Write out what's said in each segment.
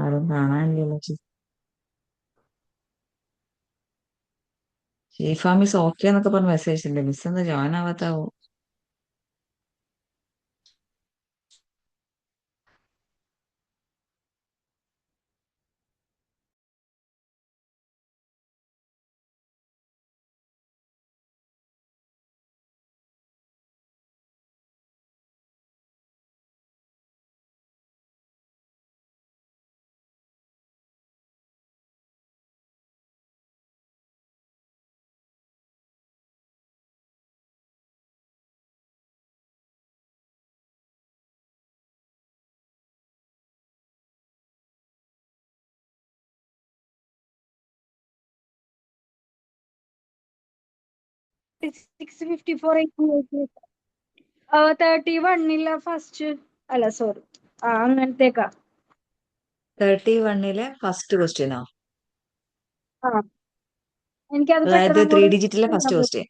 ആരും കാണാനില്ലല്ലോ. ഷീഫ miss okay എന്നൊക്കെ പറഞ്ഞ് മെസ്സേജ് ഉണ്ട്. മിസ് എന്താ ജോയിൻ ആവാത്താവോ? $654 ഫസ്റ്റ് അല്ല സോറി അങ്ങനത്തേക്കാ. 31 ഫസ്റ്റ് ക്വസ്റ്റ്യനോ? ആ എനിക്കത് അതായത് പെട്ടെന്ന് 3 അങ്ങോട്ട് ഡിജിറ്റിലെ ഫസ്റ്റ് ക്വസ്റ്റ്യൻ.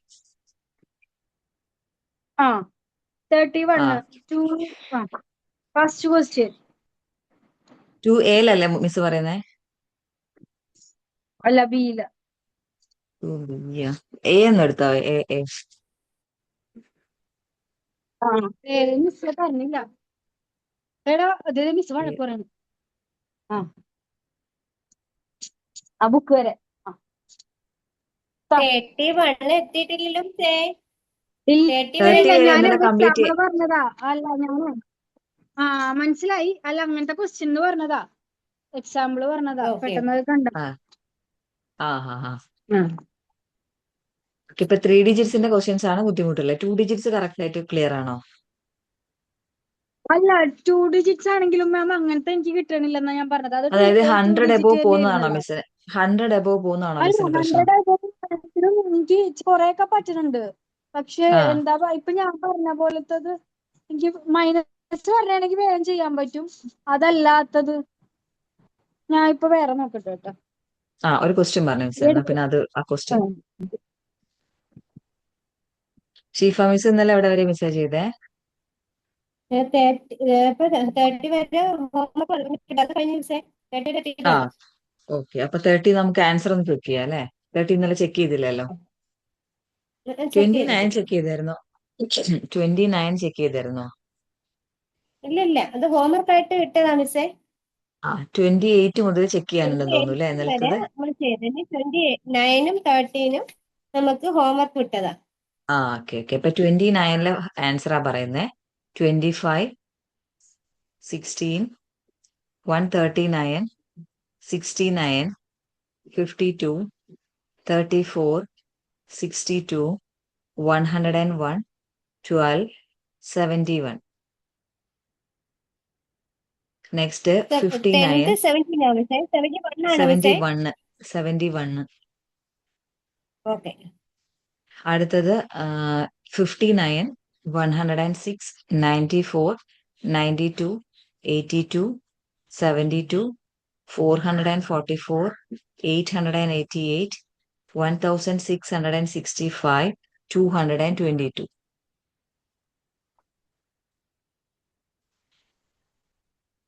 ആ 31 ആ to first question 2A miss പറയുന്നേ? അല്ല ബിയില്. 2B എ എന്ന് എടുത്തോ? എ എ ആ മിസ് പറഞ്ഞില്ല. എടാ അതേ മിസ് എ. വഴക്ക് പറയണം. ആ ബുക്ക് വരെ. ആ, ത. 31 എത്തിയിട്ടില്ലല്ലോ മിസ്സേ. ഇല്ല 30 വരെ 30 ഇല്ല, വരെ ഞാൻ ഇന്നലെ കംപ്ലീറ്റ്. എക്സാമ്പിള് പറഞ്ഞതാ. അല്ല ഞാൻ മനസ്സിലായി. അല്ല അങ്ങനത്തെ ക്വസ്റ്റ്യൻ പറഞ്ഞതാ, എക്സാമ്പിള് പറഞ്ഞതാ, ഓക്കെ. പെട്ടെന്ന് അത് കണ്ട. ആ ആ ഹാ ഹാ. ഇപ്പൊ 3 ഡിജിറ്റ്സിന്റെ ക്വസ്റ്റ്യൻസ് ആണ് ബുദ്ധിമുട്ടുള്ളത്. 2 ഡിജിറ്റ്സ് കറക്റ്റ് ആയിട്ട് ക്ലിയർ ആണോ? അല്ല 2 ഡിജിറ്റ്സ് ആണെങ്കിലും മാം അങ്ങനത്തെ എനിക്ക് കിട്ടണില്ലെന്നാ ഞാൻ പറഞ്ഞത്. അത് അതായത് ടു 100 ഡിജിറ്റ് എബോവ് പോകുന്നതാണോ തന്നെയായിരുന്നല്ലോ. മിസ്സിന്? 100 എബോവ് പോകുന്നതാണോ അല്ല മിസ്സിന് പ്രശ്നം? 100 എനിക്ക് കൊറേയൊക്കെ പറ്റുന്നുണ്ട്. പക്ഷെ ആ എന്താ ഇപ്പൊ ഞാൻ പറഞ്ഞ പോലത്തത് എനിക്ക് മൈനസ് പറയുകയാണെങ്കിൽ വേഗം ചെയ്യാൻ പറ്റും. അതല്ലാത്തത് ഞാൻ ഇപ്പൊ വേറെ നോക്കട്ടെ കേട്ടോ. ഒരു ക്വസ്റ്റ്യൻ പറഞ്ഞു മിസ്, എന്നാ പിന്നെ അത് ആ ക്വസ്റ്റ്യൻ. ഷീഫ മിസ് ഇന്നലെ എവിടെ വരെ മിസ്സാ ചെയ്തേ? 30 വരെ ഹോംവർക്ക് അത് കഴിഞ്ഞ മിസ്സേ. 30 വരെ ആ എത്തിയിട്ടുണ്ട്. ഓക്കെ. അപ്പൊ 30 നമുക്ക് ആൻസർ ഒന്ന് ചെക്ക് ചെയ്യാം അല്ലെ? 30 ഇന്നലെ ചെക്ക് ചെയ്തില്ലല്ലോ. ചെക്ക് 29 ചെയ്തിട്ടില്ല. ചെക്ക് ചെയ്തായിരുന്നോ? 29 ചെക്ക് ചെയ്തായിരുന്നോ? ഇല്ല ഇല്ല, അത് ഹോംവർക്ക് ആയിട്ട് വിട്ടതാ മിസ്സേ. 28 മുതൽ ചെക്ക് ചെയ്യാനുണ്ടെന്ന് തോന്നുന്നു അല്ലെ 28 വരെ ഇന്നലത്തത്? നമ്മൾ ചെയ്തതിന് 29ഉം 30ഉം നമുക്ക് ഹോംവർക്ക് വിട്ടതാ. Okay okay. ഇപ്പൊ 29 ആൻസറാ പറയുന്നേ. 25, 16, 139, 69, 52, 34, 62, 101, 12, 71. നെക്സ്റ്റ് 10th 59, 17 ആണോ മിസ്സേ? 71 ആണോ മിസ്സേ? 71, 71. ഓക്കെ. അടുത്തത് 59, 106, 94, 92, 82, 72, 444, 888, 1665, 222.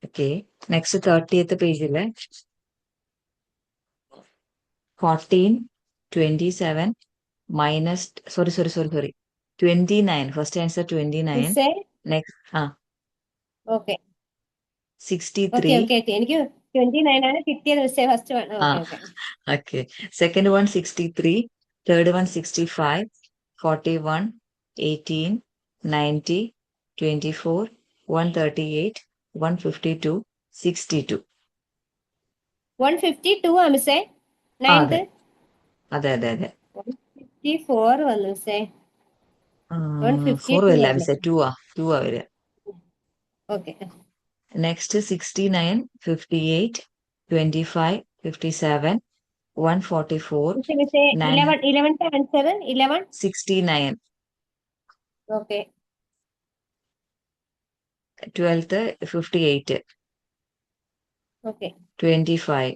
ഓക്കെ. നെക്സ്റ്റ് 30th പേജില് 14, 27 minus sorry sorry sorry sorry 29. First answer 29. മിസ്സേ next okay 63. Okay okay okay. എനിക്ക് 29 ആണ് കിട്ടിയത് മിസ്സേ, ഫസ്റ്റ് വൺ. ആ okay okay. Okay. Second one 63, third one 65, 41, 18, 90, 24, 138, 152, 62. 152 ആ മിസ്സേ. അതെ 9th അതെ അതെ അതെ. 154 വന്നു മിസ്സേ. 4 152 അല്ല വന്നു. മിസ്സേ, ടു ആ വരിക. ഓക്കെ. നെക്സ്റ്റ് 69, 58, 25, 57, 144, മിസ്സേ മിസ്സേ 9, 11th answer 11. 69. Okay 12th 58, okay 25,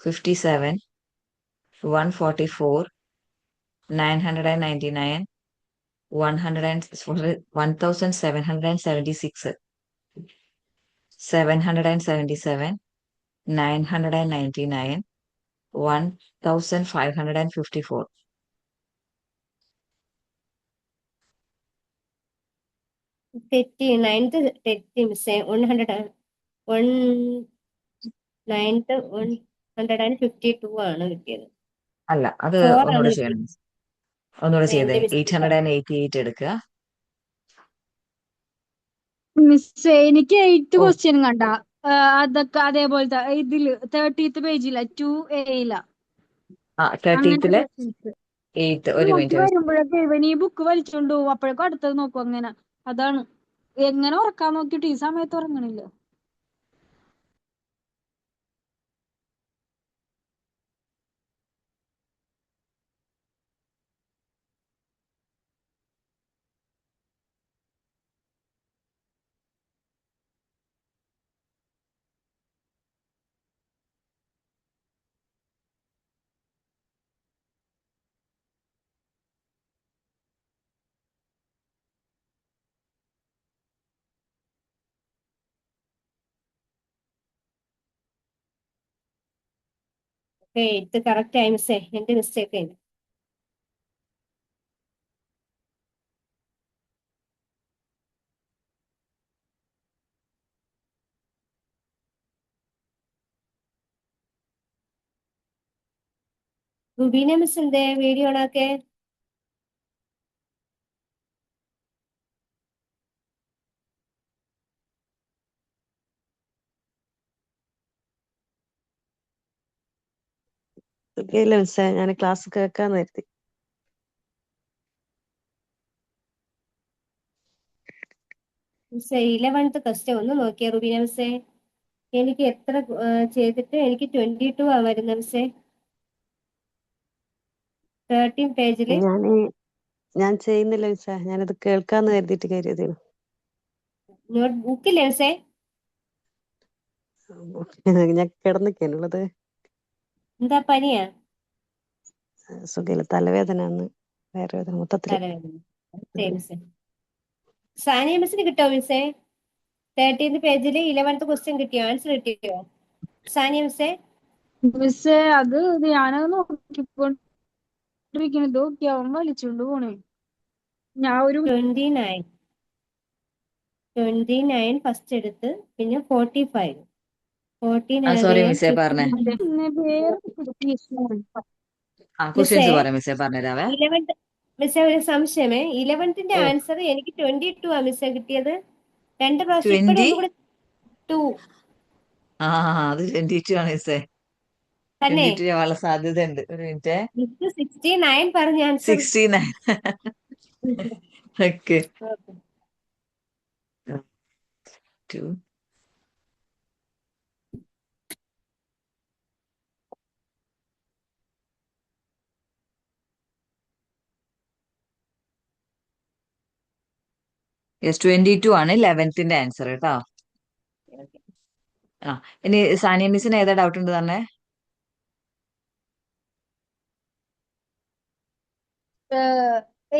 57, 144, 999, 100 1776. 777, 999, 1554. തെറ്റി. നയൻത്ത് തെറ്റി മിസ്സേ. 152 ആണ് കിട്ടിയത്. അല്ല, അത് 4 ആണ് ഒന്നുകൂടെ കിട്ടിയത്. ചെയ്യണം. ഒന്നുകൂടെ ചെയ്തേ. എന്റെ മിസ്റ്റേക്ക് ആണ്. 888 എടുക്കുക. മിസ് എനിക്ക് 8th ഓ ക്വസ്റ്റ്യൻ കണ്ട അതൊക്കെ അതേപോലത്തെ ഇതില് 30th പേജില 2A ആ അങ്ങനത്തെ 30th ക്വസ്റ്റ്യൻസ് 8. ഒരു നോക്കി മിനിറ്റ്. വരുമ്പോഴൊക്കെ ഇവൻ ഈ ബുക്ക് വലിച്ചോണ്ട് പോകും. അപ്പോഴേക്കും അടുത്തത് നോക്കും. അങ്ങനെ അതാണ് എങ്ങനെ ഉറക്കാൻ നോക്കിയിട്ട് ഈ സമയത്ത് ഉറങ്ങണില്ല. ഇത് കറക്റ്റ് ആയി മിസ്സേ. എന്റെ മിസ്റ്റേക്ക് ആണ്. റുബീന മിസ് എന്തേ വീഡിയോ ഓണാക്കെ? ഇല്ല മിസ്സേ, ഞാൻ ക്ലാസ് കേൾക്കാന്ന് കരുതി. മിസ്സേ 11th ക്വസ്റ്റ്യൻ ഒന്ന് നോക്കിയേ റുബീന മിസ്സേ. എനിക്ക് എത്ര ചെയ്തിട്ട് എനിക്ക് 22 ആ വരുന്നത് മിസ്സേ. 13 പേജില്. ഞാൻ ചെയ്യുന്നില്ല മിസ്സേ, ഞാനത് കേൾക്കാന്ന് കരുതിയിട്ട് കയറിയതാണ്. നോട്ട് ബുക്കില്ലേ മിസ്സേ? ഞാൻ കിടന്നിക്കാനുള്ളത്. എന്താ പനിയാ? സുഖയില്ല, തലവേദന ആണ്, വയറുവേദന മൊത്തത്തില്. തലവേദന. ശരി മിസ്സേ. സാനിയ മിസ്സിന് കിട്ടോ മിസ്സേ? 13th പേജില് 11th ക്വസ്റ്റ്യൻ കിട്ടിയോ? ആൻസർ കിട്ടിയോ സാനിയ മിസ്സേ? മിസ് അത് ഞാനത് നോക്കിക്കൊണ്ടിരിക്കണത് നോക്കി അവൻ വലിച്ചോണ്ട് പോണേ. ഞാൻ ഒരു 29 ഫസ്റ്റ് എടുത്ത് പിന്നെ 45 സോറി 14 മിസ്സേ പറഞ്ഞേ. ക്വസ്റ്റ്യൻസ് മിസ്സേ പറയാം മിസ്സേ, പറഞ്ഞുതരാവേ. 11th മിസ്സേ ഒരു സംശയമേ. 11th ഓ ആൻസർ എനിക്ക് 22 ആ മിസ്സേ കിട്ടിയത്. 2 പ്രാവശ്യം ഇപ്പഴും 20. ഒന്നുകൂടെ 2 അത് 22 ആണ് മിസ്സേ. തന്നെ. 22 ആവാനുള്ള സാധ്യത ഉണ്ട്. ഒരു മിനിറ്റ്. മിസ് 69 പറഞ്ഞ ആൻസർ. 69. ഓക്കെ. 2. യെസ് 22 ആണ് 11th ആൻസർ കേട്ടോ. ഇനി സാനിയ മിസ്സിന് ഏതാ ഡൗട്ട് ഉണ്ട് തന്നെ?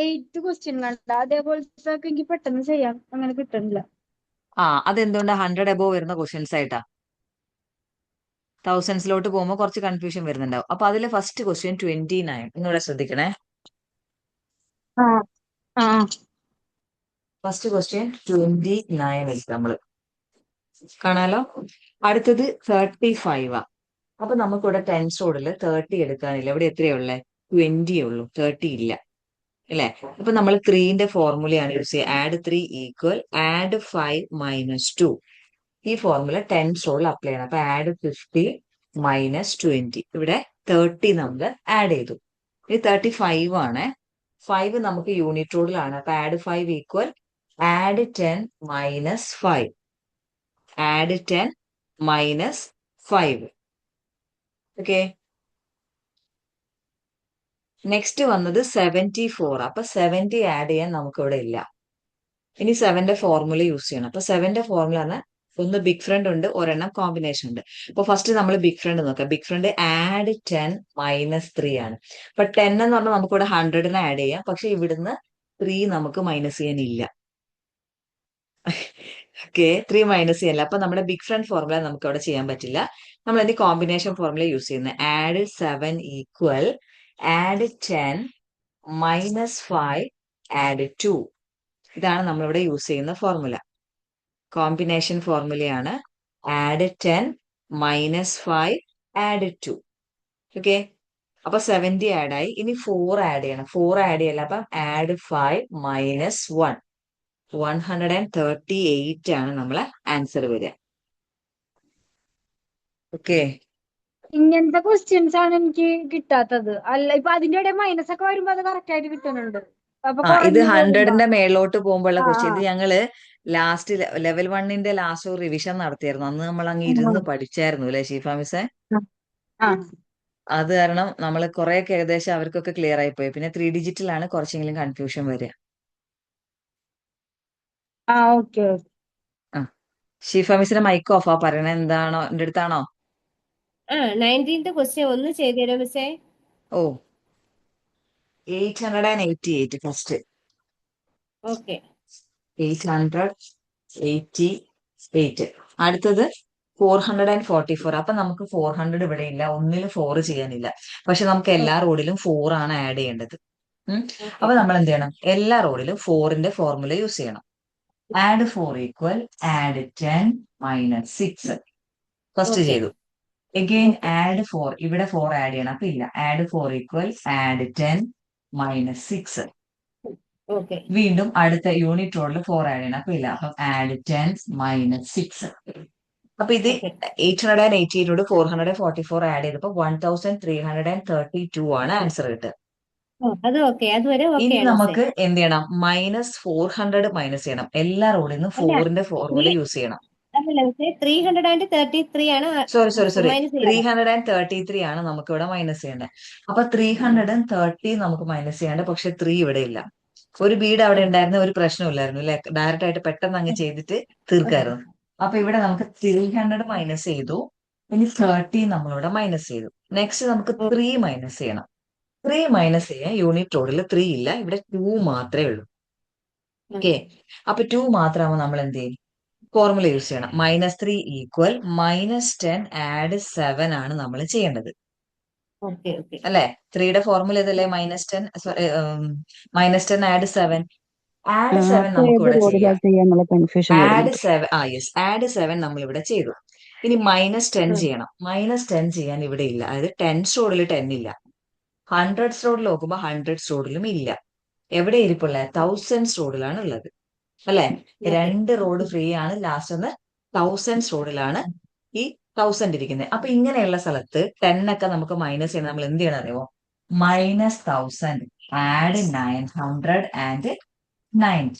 8th ക്വസ്റ്റ്യൻ കണ്ട അതേപോലത്തെ എനിക്ക് പെട്ടെന്ന് ചെയ്യാൻ അങ്ങനെ കിട്ടണില്ല. അതെന്തുകൊണ്ടാ 100 എബോവ് വരുന്ന ക്വസ്റ്റ്യൻസ് ആയിട്ടാ. തൗസൻഡ്സിലോട്ട് പോകുമ്പോൾ കുറച്ച് കൺഫ്യൂഷൻ വരുന്നുണ്ടാവും. അപ്പൊ അതിലെ ഫസ്റ്റ് ക്വസ്റ്റ്യൻ 29. ഒന്നുകൂടെ ശ്രദ്ധിക്കണേ. ആ ആ ഫസ്റ്റ് ക്വസ്റ്റ്യൻ 29 എടുത്ത് നമ്മള് കാണാലോ. അടുത്തത് 35 അപ്പൊ നമുക്കിവിടെ ടെൻസ് റോഡില് 30 എടുക്കാനില്ല. ഇവിടെ എത്രയാ ഉള്ളേ? 20 ഉള്ളൂ, 30 ഇല്ല അല്ലെ. അപ്പൊ നമ്മൾ 3ന്റെ ഫോർമുലയാണ് യൂസ് ചെയ്യുക. Add 3 equal add 5 minus 2. ഈ ഫോർമുല ടെൻസ് റോഡിൽ അപ്ലൈ ചെയ്യണം. അപ്പൊ ആഡ് 50 മൈനസ് 20. ഇവിടെ 30 നമ്മൾ ആഡ് ചെയ്തു. ഇത് 35 ആണ്. 5 നമുക്ക് യൂണിറ്റ് റൂളിലാണ്. അപ്പൊ add 5 equal add 10 minus 5. Add 10 minus 5. Okay. Next വന്നത് 74. അപ്പൊ 70 ആഡ് ചെയ്യാൻ നമുക്ക് ഇവിടെ ഇല്ല. ഇനി 7ന്റെ ഫോർമുല യൂസ് ചെയ്യണം. അപ്പൊ 7ന്റെ ഫോർമുല പറഞ്ഞാൽ ഒന്ന് ബിഗ് ഫ്രണ്ട് ഉണ്ട്, ഒരെണ്ണം കോമ്പിനേഷൻ ഉണ്ട്. അപ്പൊ ഫസ്റ്റ് നമ്മൾ ബിഗ് ഫ്രണ്ട് നോക്കാം. ബിഗ് ഫ്രണ്ട് ആഡ് 10 മൈനസ് 3 ആണ്. അപ്പൊ 10 എന്ന് പറഞ്ഞാൽ നമുക്ക് ഇവിടെ 100ന് ആഡ് ചെയ്യാം. പക്ഷെ ഇവിടുന്ന് 3 നമുക്ക് മൈനസ് ചെയ്യാനില്ല. ഓക്കെ, 3 മൈനസ് ചെയ്യല്ല. അപ്പൊ നമ്മുടെ ബിഗ് ഫ്രണ്ട് ഫോർമുല നമുക്ക് അവിടെ ചെയ്യാൻ പറ്റില്ല. നമ്മൾ എന്ത് കോമ്പിനേഷൻ ഫോർമുല യൂസ് ചെയ്യുന്നത്? Add 7 equal add 10 minus 5 add 2. ഇതാണ് നമ്മളിവിടെ യൂസ് ചെയ്യുന്ന ഫോർമുല. കോമ്പിനേഷൻ ഫോർമുലയാണ് ആഡ് 10 മൈനസ് 5 ആഡ് 2. ഓക്കെ, അപ്പൊ 70 ആഡ് ആയി. ഇനി 4 ആഡ് ചെയ്യണം. 4 ആഡ് ചെയ്യല്ല, അപ്പൊ ആഡ് 5 മൈനസ് 1, 138 ആണ് നമ്മളെ ആൻസർ വരിക. ഓക്കെ, ഇങ്ങനത്തെ ക്വസ്റ്റ്യൻസ് ആണ് എനിക്ക് കിട്ടാത്തത്. അല്ല ഇപ്പൊ അതിന്റെ ഇടയിൽ മൈനസ് ഒക്കെ വരുമ്പോ അത് കറക്റ്റ് ആയിട്ട് കിട്ടുന്നുണ്ട്. അപ്പൊ ഇത് കുറഞ്ഞു പോകുമ്പോ 100ന്റെ മേലോട്ട് പോകുമ്പോഴുള്ള ആ ക്വസ്റ്റ്യൻ. ഇത് ഞങ്ങള് ലാസ്റ്റ് ലെവൽ 1ന്റെ ലാസ്റ്റ് ഒരു റിവിഷൻ നടത്തിയായിരുന്നു. അന്ന് നമ്മൾ അങ്ങ് ഇരുന്ന് പഠിച്ചായിരുന്നു അല്ലെ ഷീഫ മിസ്സേ? ആ അത് കാരണം നമ്മൾ കുറെയൊക്കെ ഏകദേശം അവർക്കൊക്കെ ക്ലിയർ ആയി പോയി. പിന്നെ 3 ഡിജിറ്റിലാണ് കുറച്ചെങ്കിലും കൺഫ്യൂഷൻ വരിക. ആ ഓക്കെ. ആ, ഷീഫ മിസ്സിന്റെ മൈക്ക് ഓഫാ. പറയണ എന്താണോ എന്റെ അടുത്താണോ? 19th ക്വസ്റ്റ്യൻ ഒന്ന് ചെയ്തു തരുമോ മിസ്സേ? ഓ, 888 ഫസ്റ്റ്. ഓക്കെ. 888. അടുത്തത് 444. അപ്പൊ നമുക്ക് 400 ഇവിടെ ഇല്ല, ഒന്നിലും 4 ചെയ്യാനില്ല. പക്ഷെ നമുക്ക് എല്ലാ റോഡിലും 4 ആണ് ആഡ് ചെയ്യേണ്ടത്. ഓക്കെ. അപ്പൊ നമ്മൾ എന്ത് ചെയ്യണം? എല്ലാ റോഡിലും 4ന്റെ ഫോർമുല യൂസ് ചെയ്യണം. Add 4 equal add 10 minus 6. First okay. ചെയ്തു. Again okay. ആഡ് 4. ഇവിടെ 4 ആഡ് ചെയ്യണം. അപ്പൊ ഇല്ല. Add 4 equal add 10 minus 6. Okay. വീണ്ടും അടുത്ത യൂണിറ്റ് റോഡിൽ 4 ആഡ് ചെയ്യണം. അപ്പൊ ഇല്ല. അപ്പം ആഡ് 10 മൈനസ് 6. അപ്പൊ ഇത് ഓക്കെ. 888 444 ആഡ് ചെയ്തപ്പോ 1332 ആണ് ആൻസർ കിട്ടുക. അത് ഓക്കെ. അതുവരെ ഇനി ഓക്കെയാണ് മിസ്സേ. നമുക്ക് എന്ത് ചെയ്യണം? മൈനസ് 400 മൈനസ് ചെയ്യണം. എല്ലാ റോഡിൽ നിന്നും അല്ല 4ന്റെ ഫോർമുല യൂസ് ചെയ്യണം. അതല്ല മിസ്സേ, 333 ആണ് സോറി, മൈനസ് ചെയ്യാറ്. 333 ആണ് നമുക്ക് ഇവിടെ മൈനസ് ചെയ്യേണ്ടത്. അപ്പൊ 330 നമുക്ക് മൈനസ് ചെയ്യേണ്ടത്. പക്ഷെ 3 ഇവിടെ ഇല്ല. ഒരു ബീഡ് അവിടെ ഉണ്ടായിരുന്ന ഒരു പ്രശ്നമില്ലായിരുന്നു അല്ലെ? ഡയറക്റ്റ് ആയിട്ട് പെട്ടെന്ന് അങ്ങ് ചെയ്തിട്ട് തീർക്കായിരുന്നു. അപ്പൊ ഇവിടെ നമുക്ക് 300 മൈനസ് ചെയ്തു. ഇനി 30 നമ്മളിവിടെ മൈനസ് ചെയ്തു. നെക്സ്റ്റ് നമുക്ക് 3 മൈനസ് ചെയ്യണം. 3 മൈനസ് ചെയ്യാൻ യൂണിറ്റ് റോഡിൽ 3 ഇല്ല, ഇവിടെ 2 മാത്രമേ ഉള്ളൂ. ഓക്കെ, അപ്പൊ 2 മാത്രമാകുമ്പോൾ നമ്മൾ എന്ത് ചെയ്യും? ഫോർമുല യൂസ് ചെയ്യണം. -3 ഈക്വൽ -10 ആഡ് 7 ആണ് നമ്മൾ ചെയ്യേണ്ടത്. ഓക്കെ. ഓക്കെ. അല്ലെ? 3യുടെ ഫോർമുല ഇതല്ലേ? -10 -10 ആഡ് 7. ആഡ് 7 അപ്പൊ നമുക്ക് ഏത് ഇവിടെ റോഡിലാ ചെയ്യാം. ചെയ്യാന്നുള്ള കൺഫ്യൂഷൻ ആഡ് വരുന്നുണ്ട്. 7, യെസ്, ആഡ് 7 നമ്മൾ ഇവിടെ ചെയ്തു. ഇനി -10 ചെയ്യണം. -10 ചെയ്യാൻ ഇവിടെ ഇല്ല. അതായത് 10 റോഡിൽ 10 ഇല്ല. 100 റോഡിൽ നോക്കുമ്പോൾ 100 റോഡിലും ഇല്ല. എവിടെ ഇരിപ്പുള്ള? 1000 റോഡിലാണ് ഉള്ളത് അല്ലെ? ഓക്കെ. 2 റോഡ് ഫ്രീ ആണ്. ലാസ്റ്റ് ഒന്ന് 1000 റോഡിലാണ് ഈ 1000 ഇരിക്കുന്നത്. അപ്പൊ ഇങ്ങനെയുള്ള സ്ഥലത്ത് 10 ഒക്കെ നമുക്ക് മൈനസ് ചെയ്യണം. നമ്മൾ എന്ത് ചെയ്യണം അറിയോ? -1000 ആഡ് 900 ആൻഡ് 9.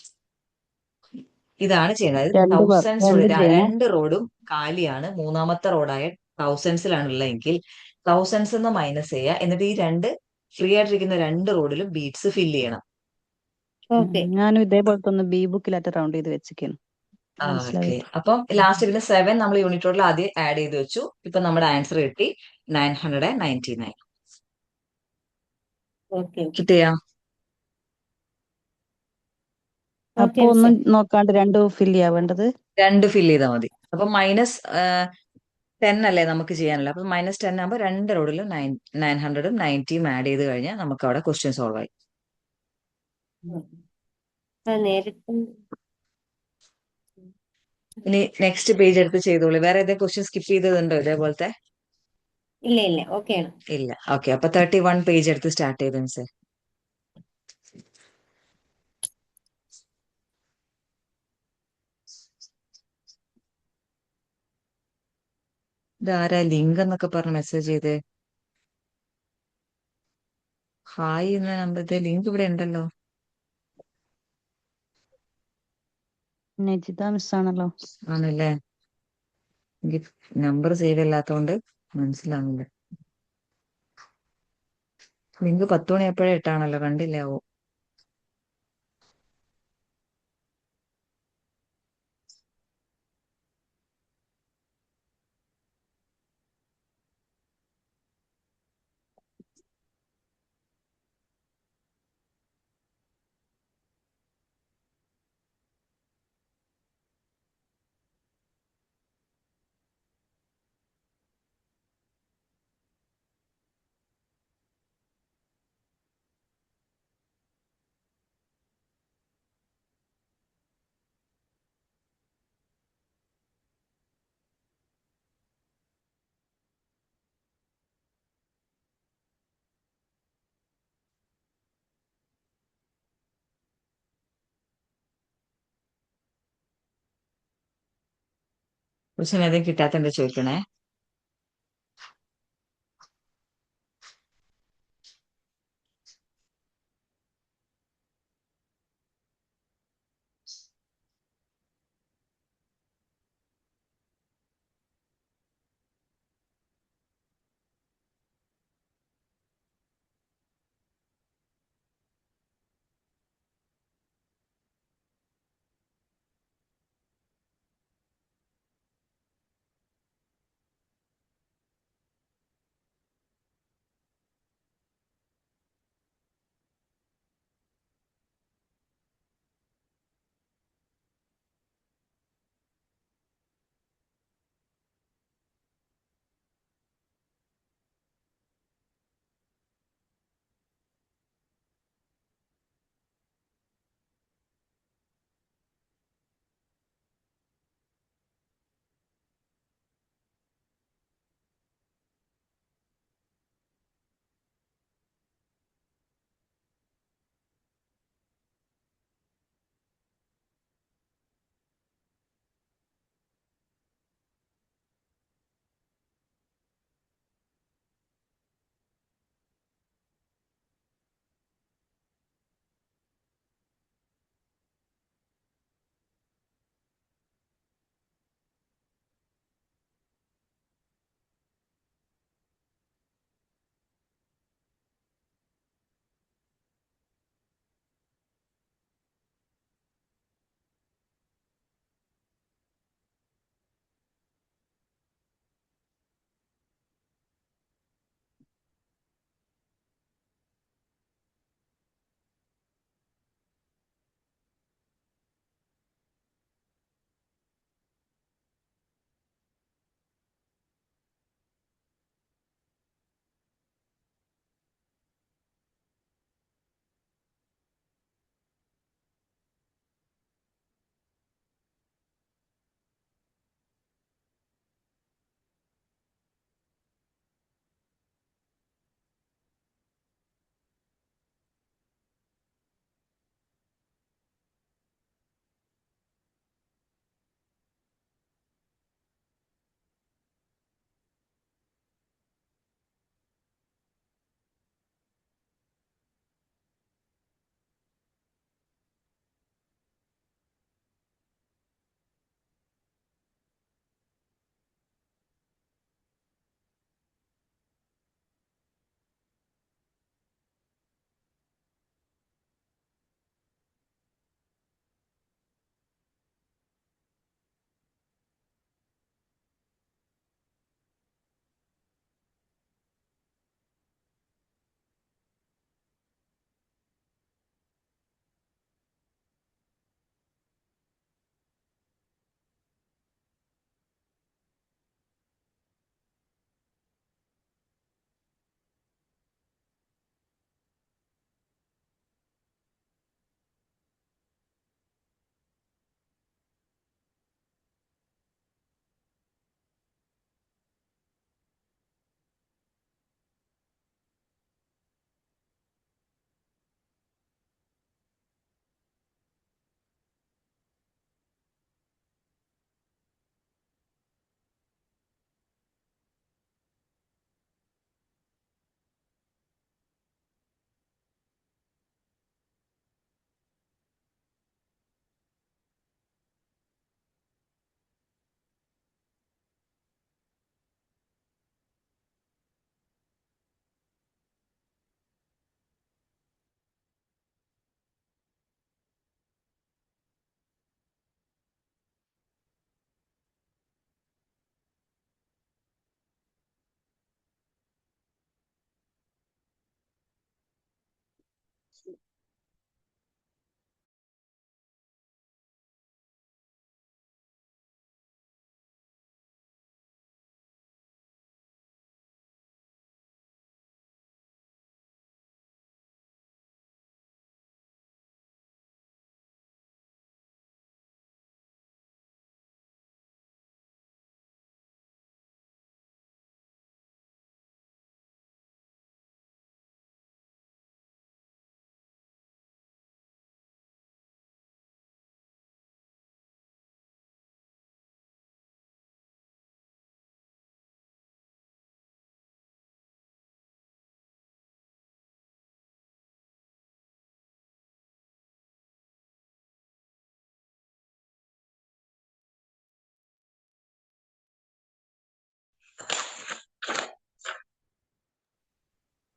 ഇതാണ് ചെയ്യുന്നത്. രണ്ടും ചെയ്യണേ. 2 റോഡും കാലിയാണ്. മൂന്നാമത്തെ റോഡായ തൗസൻഡ്സിലാണ് ഉള്ളതെങ്കിൽ തൗസൻഡ്സ് എന്ന് മൈനസ് ചെയ്യുക. എന്നിട്ട് ഈ ഫ്രീ ആയിട്ടിരിക്കുന്ന 2 റോഡിലും ബീറ്റ്സ് ഫില്ല് ചെയ്യണം. ഓക്കെ. ഞാനും ഇതേപോലത്തെ ഒന്ന് ബി ബുക്കിലായിട്ട് റൗണ്ട് ചെയ്ത് വെച്ചിരിക്കുന്നു. ഓക്കെ, മനസ്സിലായി. അപ്പം ലാസ്റ്റ് ഇതിന് 7 നമ്മൾ യൂണിറ്റ് റോഡിൽ ആദ്യം ആഡ് ചെയ്ത് വെച്ചു. ഇപ്പൊ നമ്മുടെ ആൻസർ കിട്ടി 999. ഓക്കെ. കിട്ടിയാ? ഓക്കെ അപ്പൊ മിസ്സേ. ഒന്നും നോക്കാണ്ട് രണ്ടും ഫില്ല് ചെയ്യാ വേണ്ടത്. 2 ഫില്ല് ചെയ്താൽ മതി. അപ്പൊ -10 അല്ലേ നമുക്ക് ചെയ്യാനുള്ളത്. അപ്പൊ -10 ആകുമ്പോൾ 2 റോഡിലും 900ഉം 90യും ആഡ് ചെയ്ത് കഴിഞ്ഞാൽ നമുക്ക് അവിടെ ക്വസ്റ്റ്യൻ സോൾവ് ആയി. നേരിട്ട് ഇനി നെക്സ്റ്റ് പേജ് എടുത്ത് ചെയ്തോളൂ. വേറെ ഏതെങ്കിലും ക്വസ്റ്റ്യൻ സ്കിപ്പ് ചെയ്തതുണ്ടോ ഇതേപോലത്തെ? ഇല്ല ഇല്ല, ഓക്കെയാണ്. ഇല്ല. ഓക്കെ, അപ്പൊ 31 പേജ് എടുത്ത് സ്റ്റാർട്ട് ചെയ്തു മിസ്സേ. ഇതാരാ ലിങ്ക് എന്നൊക്കെ പറഞ്ഞ് മെസ്സേജ് ചെയ്തേ? ഹായ് എന്ന നമ്പർ ലിങ്ക് ഇവിടെ ഉണ്ടല്ലോ. നജിത മിസ് ആണല്ലോ. ആണല്ലേ? എനിക്ക് നമ്പർ സേവ് അല്ലാത്തോണ്ട് മനസ്സിലാവുന്നില്ല. ലിങ്ക് 10 മണിയപ്പോഴേ ഇട്ടാണല്ലോ, കണ്ടില്ലാവോ? ക്വസ്റ്റ്യൻ ഏതെങ്കിലും കിട്ടാത്തണ്ട് ചോദിക്കണേ.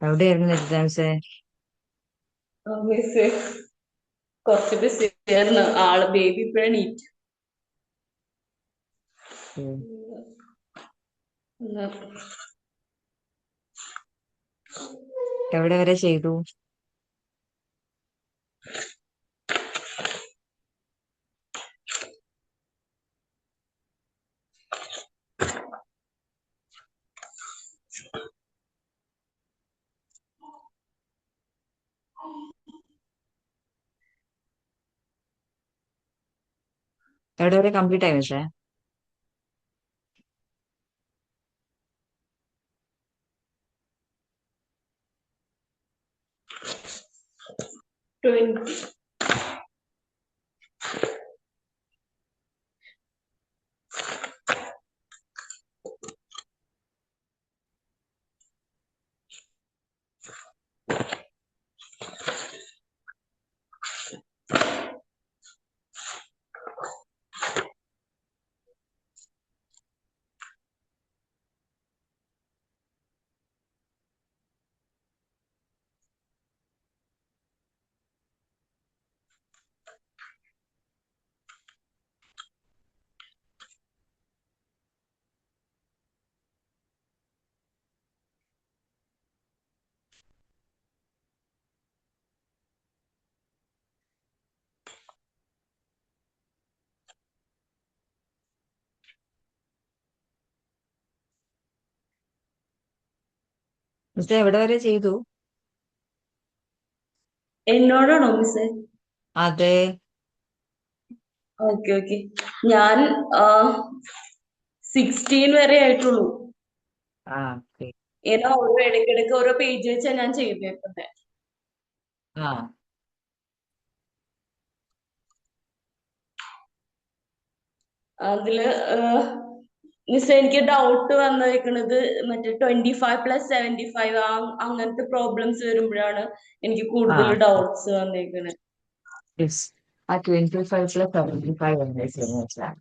എവിടെയായിരുന്നു എക്സാംസ്? മിസ് കുറച്ച് ബിസി ആയിരുന്നു. ആള് ബേബി ഇപ്പഴാ എണീറ്റ്. എവിടെ വരെ ചെയ്തു? എവിടെ വരെ കംപ്ലീറ്റ് ആയി മിസ്സേ? ട്വന്റി മിസ്സേ എവിടെ വരെ ചെയ്തു? എന്നോടാണോ മിസ്സേ? അതെ. Okay okay. ഞാൻ 16 വരെ ആയിട്ടുള്ളൂ. ആ ഓക്കെ. ഏതാ ഓരോ ഇടയ്ക്കിടയ്ക്ക് ഓരോ പേജ് വെച്ചാ ഞാൻ ചെയ്തേക്കുന്നത്. ആ അതില് മിസ് എനിക്ക് ഡൗട്ട് വന്നിരിക്കുന്നത് മറ്റേ 25+75 അങ്ങനത്തെ പ്രോബ്ലംസ് വരുമ്പോഴാണ് എനിക്ക് ആ കൂടുതൽ ഡൗട്ട്സ് വന്നിരിക്കുന്നത്. yes. ആ 25+75 എന്താ ചെയ്യുന്നത് വെച്ചാൽ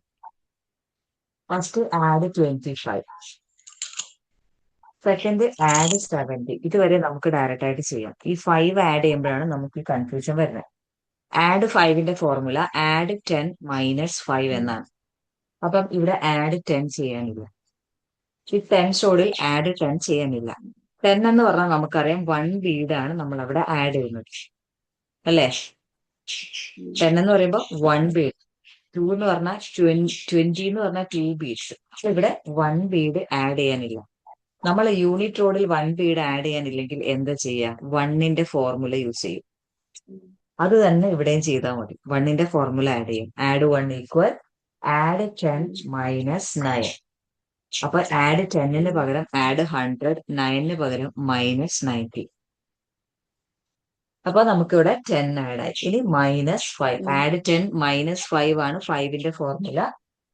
ഫസ്റ്റ് ആഡ് 25, സെക്കൻഡ് ആഡ് 70. ഇതുവരെ നമുക്ക് ഡയറക്റ്റ് ആയിട്ട് ചെയ്യാം. ഈ 5 ആഡ് ചെയ്യുമ്പോഴാണ് നമുക്ക് കൺഫ്യൂഷൻ വരുന്നത്. ആഡ് 5ന്റെ ഫോർമുല ആഡ് 10 - 5 എന്നാണ്. അപ്പം ഇവിടെ ആഡ് 10 ചെയ്യാനില്ല. ഈ 10 സ്റ്റോഡിൽ ആഡ് 10 ചെയ്യാനില്ല. 10 എന്ന് പറഞ്ഞാൽ നമുക്കറിയാം 1 ബീഡാണ് നമ്മൾ അവിടെ ആഡ് ചെയ്യുന്നത്, അല്ലേ? 10 എന്ന് പറയുമ്പോൾ 1 ബീഡ്. 2 എന്ന് പറഞ്ഞാൽ 20 എന്ന് പറഞ്ഞാൽ 2 ബീഡ്സ്. അപ്പൊ ഇവിടെ 1 ബീഡ് ആഡ് ചെയ്യാനില്ല. നമ്മൾ യൂണിറ്റ് റോഡിൽ 1 ബീഡ് ആഡ് ചെയ്യാനില്ലെങ്കിൽ എന്താ ചെയ്യുക? 1ന്റെ ഫോർമുല യൂസ് ചെയ്യും. അത് തന്നെ ഇവിടെയും ചെയ്താൽ മതി. 1ന്റെ ഫോർമുല ആഡ് ചെയ്യും. Add 1 equal add 10 - 9. അപ്പൊ ആഡ് 10ന് പകരം ആഡ് 100, 9ന് പകരം -90. അപ്പൊ നമുക്കിവിടെ 10 ആഡ് ആയി. ഇനി -5. ആഡ് 10 -5 ആണ് 5ന്റെ ഫോർമുല.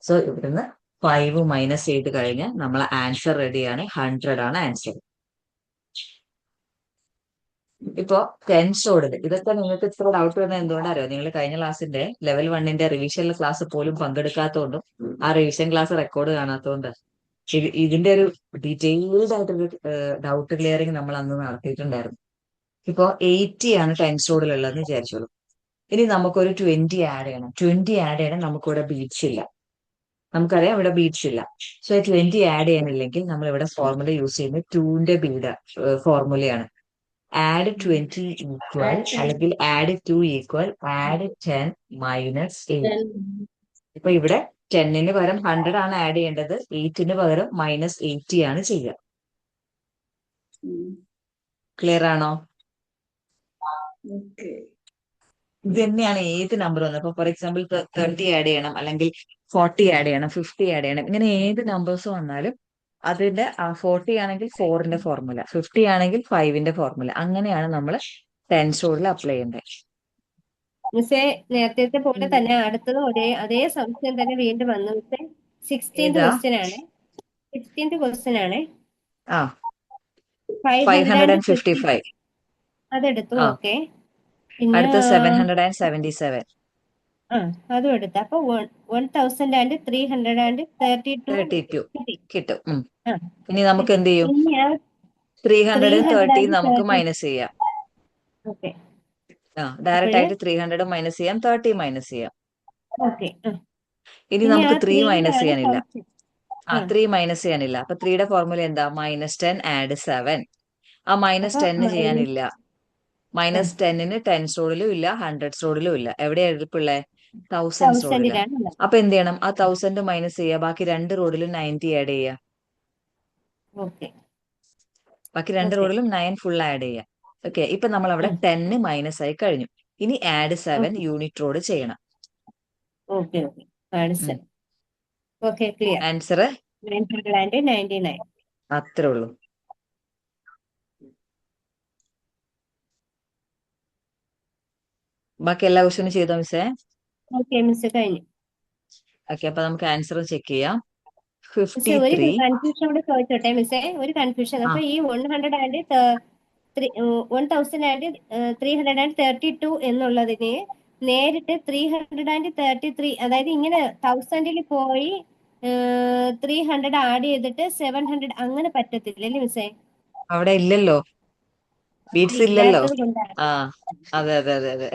സോ ഇവിടുന്ന് 5 മൈനസ് ചെയ്ത് കഴിഞ്ഞാൽ നമ്മളെ ആൻസർ റെഡിയാണ്. 100 ആണ് ആൻസർ. ഇപ്പോ ടെൻസോഡിൽ ഇതൊക്കെ നിങ്ങൾക്ക് ഇത്ര ഡൗട്ട് വരുന്നത് എന്തുകൊണ്ടറിയോ? നിങ്ങൾ കഴിഞ്ഞ ക്ലാസ്സിന്റെ ലെവൽ 1ന്റെ റിവിഷൻ ക്ലാസ് പോലും പങ്കെടുക്കാത്തതുകൊണ്ടും ആ റിവിഷൻ ക്ലാസ് റെക്കോർഡ് കാണാത്തതുകൊണ്ട് ഇതിന്റെ ഒരു ഡീറ്റെയിൽഡ് ആയിട്ടൊരു ഡൗട്ട് ക്ലിയറിംഗ് നമ്മൾ അന്ന് നടത്തിയിട്ടുണ്ടായിരുന്നു. ഇപ്പോ 80 ആണ് ടെൻസോഡിലുള്ളതെന്ന് വിചാരിച്ചോളൂ. ഇനി നമുക്കൊരു 20 ആഡ് ചെയ്യണം. 20 ആഡ് ചെയ്യണം. നമുക്കിവിടെ ബീറ്റ്സ് ഇല്ല. നമുക്കറിയാം ഇവിടെ ബീറ്റ്സ് ഇല്ല. സോ 20 ആഡ് ചെയ്യാനില്ലെങ്കിൽ നമ്മൾ ഇവിടെ ഫോർമുല യൂസ് ചെയ്യുന്നത് 2ന്റെ ബീഡ് ഫോർമുലയാണ്. ആഡ് 20 ഈക്വൽ അല്ലെങ്കിൽ ആഡ് 2 ഈക്വൽ ആഡ് 10 - 8. ഇപ്പൊ ഇവിടെ 10ന് പകരം 100 ആണ് ആഡ് ചെയ്യേണ്ടത്. 8ന് പകരം -80 ആണ് ചെയ്യുക. ക്ലിയർ ആണോ? ഇത് തന്നെയാണ് ഏത് നമ്പർ വന്നത്. ഇപ്പൊ ഫോർ എക്സാമ്പിൾ 30 ആഡ് ചെയ്യണം, അല്ലെങ്കിൽ 40 ആഡ് ചെയ്യണം, 50 ആഡ് ചെയ്യണം. ഇങ്ങനെ ഏത് നമ്പേഴ്സ് വന്നാലും അതിന്റെ 40 ആണെങ്കിൽ 4ന്റെ ഫോർമുല, 50 ആണെങ്കിൽ 5ന്റെ ഫോർമുല, അങ്ങനെയാണ് നമ്മൾ ടെൻസോഡിൽ അപ്ലൈ ചെയ്യേണ്ടത്. മിസ്സേ നേരത്തെ പോലെ തന്നെ അടുത്തത് അതേ സംശയം തന്നെ വീണ്ടും വന്നു മിസ്സേ. 16th ഏതാ? ക്വസ്റ്റ്യൻ ആണ്. 16th ക്വസ്റ്റ്യൻ ആണ്. ആ 555 555. അതെടുത്തു. ആ ഓക്കെ. പിന്നെ അടുത്ത 777. അതും എടുത്തു. അപ്പൊ 1332 32 കിട്ടി. കിട്ടും. ആ ഇനി നമുക്ക് എന്ത് ചെയ്യും? ഇനി ആ 300 30 330 നമുക്ക് മൈനസ് ചെയ്യാം. ഓക്കെ. ഡയറക്റ്റ് അപ്പോഴ് ആയിട്ട് 300 മൈനസ് ചെയ്യാം, 30 മൈനസ് ചെയ്യാം. ഓക്കെ. ഇനി ഇനി ആ നമുക്ക് 3 മൈനസ് 3-ലാണ് ചെയ്യാനില്ല. സംശയം. 3 മൈനസ് ചെയ്യാനില്ല. അപ്പൊ 3യുടെ ഫോർമുല എന്താ? -10 ആഡ് 7. ആ അപ്പൊ -10 മൈനസ് ചെയ്യാനില്ല. -10ന് ടെൻസ് റൂളിലും ഇല്ല, ഹൺഡ്രഡ്സ് റൂളിലും ഇല്ല. എവിടെയാ എഴുതിപ്പിള്ളേ? തൗസൻഡ്സ് റൂളിലാ. 1000-ലാണ്. അപ്പൊ എന്ത് ചെയ്യണം? ആ 1000 മൈനസ് ചെയ്യുക, ബാക്കി 2 റോഡിലും 90 ആഡ് ചെയ്യുക. ഓക്കെ. ബാക്കി 2 ഓക്കെ. റോഡിലും 9 ഫുൾ ആഡ് ചെയ്യുക. ഓക്കെ, ഇപ്പൊ നമ്മൾ അവിടെ 10 മൈനസ് ആയി കഴിഞ്ഞു. ഇനി ആഡ് 7 ഓക്കെ. യൂണിറ്റ് റോഡ് ചെയ്യണം. Okay. Answer. Okay, clear. Answer 999. അത്രേ ഉള്ളൂ. ബാക്കി എല്ലാ ക്വസ്റ്റ്യനും ചെയ്തോ മിസ്സേ? ഓക്കെ മിസ്, കഴിഞ്ഞു. ഓക്കെ, അപ്പൊ നമുക്ക് ആൻസർ ചെക്ക് ചെയ്യാം. മിസ്സേ, ഒരു 53. കൺഫ്യൂഷൻ കൂടെ ചോദിച്ചോട്ടെ മിസ്സേ, ഒരു കൺഫ്യൂഷൻ. ആ അപ്പൊ ഈ 1332 എന്നുള്ളതിന് നേരിട്ട് 333, അതായത് ഇങ്ങനെ 1000-ൽ പോയി 300 ആഡ് ചെയ്തിട്ട് 700 അങ്ങനെ പറ്റത്തില്ല അല്ലേ മിസ്സേ? അവിടെ ഇല്ലല്ലോ, ബീറ്റ്സ് ഇല്ലല്ലോ. ഇല്ലാത്തത് കൊണ്ടാണ്. ആ അതെ അതെ അതെ അതെ.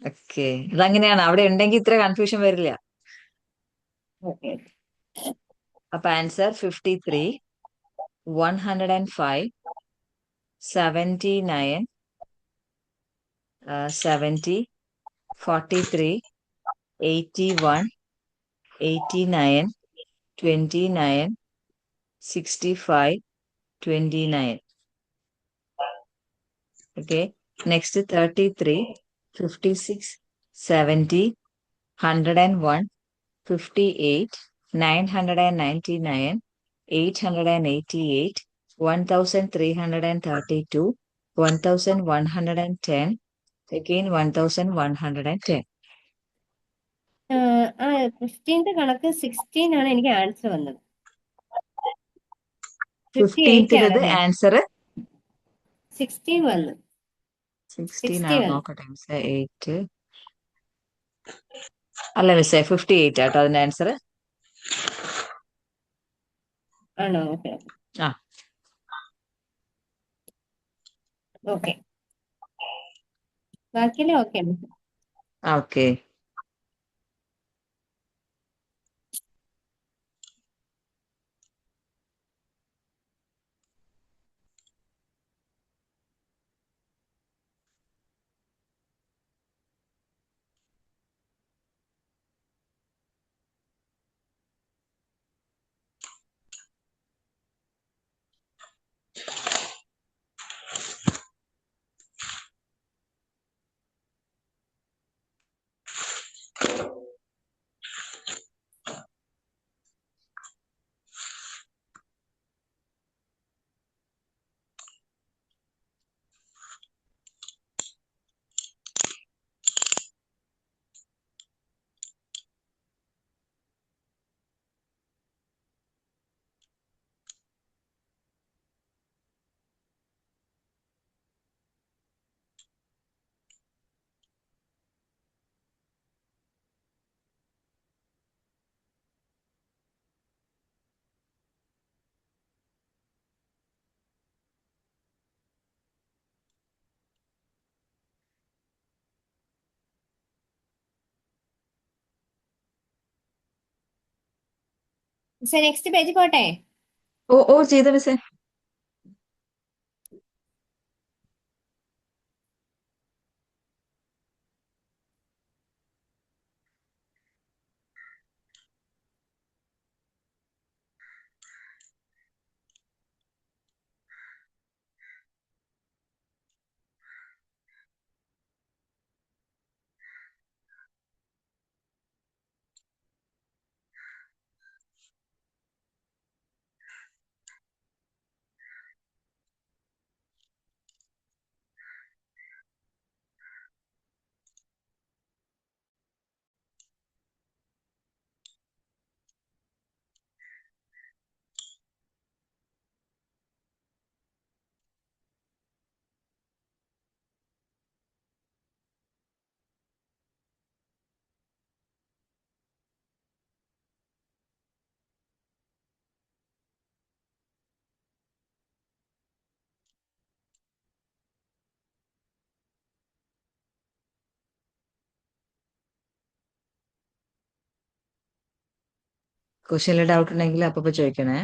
ഓക്കെ, അതങ്ങനെയാണ്. അവിടെ ഉണ്ടെങ്കിൽ ഇത്ര കൺഫ്യൂഷൻ വരില്ല. ഓക്കെ. അപ്പൊ ആൻസർ 53, 105, 79, 70, 43, 81, 89, 29, 65, 29. Okay. Next 33, 56, 70, 101, 58, 999, 888, 1332, 1110, again 1110. ആ 15th കണക്ക് 16 ആണ് എനിക്ക് ആൻസർ വന്നത്. 58 15th ആണല്ലേ? ആൻസർ 16 വന്നു. 16 60 ആണ്. വന്നു. നോക്കട്ടെ മിസ്സേ. 8 അല്ല മിസ്സേ, 58 ആട്ടോ അതിന്റെ ആൻസർ. ആണോ? ഓക്കെ. ആ ഓക്കെ. ബാക്കിയെല്ലാം ഓക്കെ. ഓക്കെ. നെക്സ്റ്റ് പേജ് പോട്ടെ? ഓ ഓ ചെയ്ത മിസ്സേ. ക്വസ്റ്റ്യനിൽ ഡൗട്ട് ഉണ്ടെങ്കിൽ അപ്പൊ ചോദിക്കണേ.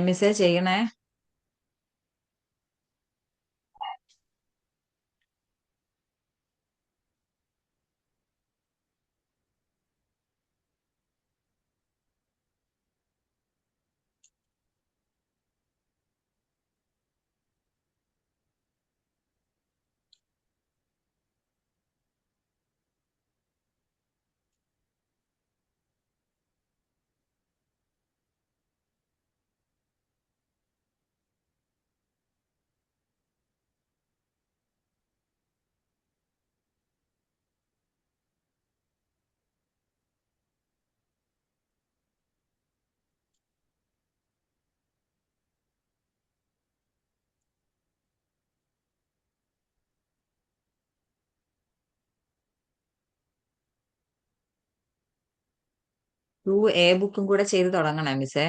മിസ്സേ ചെയ്യണേ. ടു എ ബുക്കും കൂടെ ചെയ്ത് തുടങ്ങണേ മിസ്സേ.